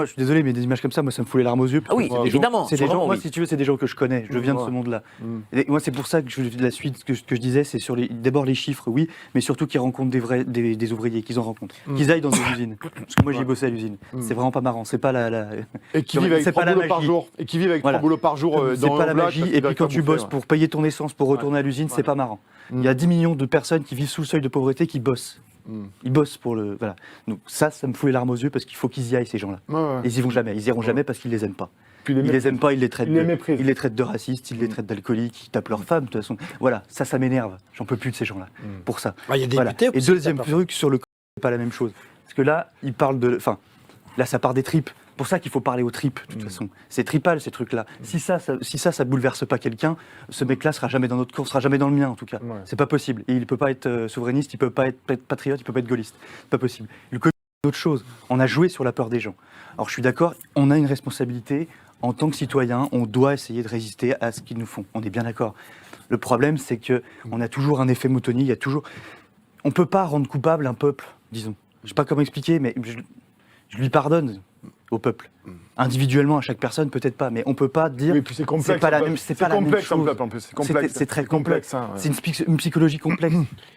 moi, je suis désolé, mais des images comme ça, moi, ça me fout les larmes aux yeux. Ah oui, C'est des évidemment. gens- c'est des gens, vraiment, moi, oui. si tu veux, c'est des gens que je connais. Je viens de ce monde-là. Et moi, c'est pour ça que la suite, que je disais, c'est sur d'abord les chiffres, oui, mais surtout qu'ils rencontrent des ouvriers, qu'ils en rencontrent. Qu'ils aillent dans des usines. Parce que moi, j'ai bossé à l'usine. C'est vraiment pas marrant. C'est pas Et qui vivent avec c'est 3 pas la boulots par magie. jour. Et qui vivent avec 3 Voilà. boulots par jour C'est dans pas la le black, magie. parce Et qu'ils puis veulent quand pas tu bouffer, bosses ouais. pour payer ton essence, pour retourner à l'usine, c'est pas marrant. Il y a 10 millions de personnes qui vivent sous le seuil de pauvreté qui bossent. Ils bossent pour le. Voilà. Donc ça me fout les larmes aux yeux parce qu'il faut qu'ils y aillent, ces gens-là. Ouais, ouais. Ils y vont jamais. Ils iront jamais parce qu'ils les aiment pas. Puis Ils les aiment pas, ils les traitent ils les méprisent. ils les traitent de racistes, ils les traitent d'alcooliques, ils tapent leurs femmes, de toute façon. Voilà, ça m'énerve. J'en peux plus de ces gens-là. Pour ça. Il y a des Voilà. députés Et aussi, deuxième ça, truc sur le c'est pas la même chose. Parce que là, ils parlent de. Enfin, là, ça part des tripes. Pour ça qu'il faut parler aux tripes, de toute façon. C'est tripal, ces trucs-là. Si ça bouleverse pas quelqu'un, ce mec-là sera jamais dans notre camp, sera jamais dans le mien, en tout cas. Ouais. C'est pas possible. Et il peut pas être souverainiste, il peut pas être patriote, il peut pas être gaulliste. C'est pas possible. Le côté, c'est autre chose. On a joué sur la peur des gens. Alors, je suis d'accord, on a une responsabilité. En tant que citoyen, on doit essayer de résister à ce qu'ils nous font. On est bien d'accord. Le problème, c'est que on a toujours un effet moutonnier. Il y a toujours. On peut pas rendre coupable un peuple, disons. Je sais pas comment expliquer, mais je lui pardonne au peuple. Individuellement, à chaque personne, peut-être pas, mais on peut pas dire. Oui, puis c'est complexe. C'est pas la un même. peu. C'est pas la même complexe, un chose. peuple, en plus. C'est complexe. C'est très complexe. hein, ouais. C'est une psychologie complexe.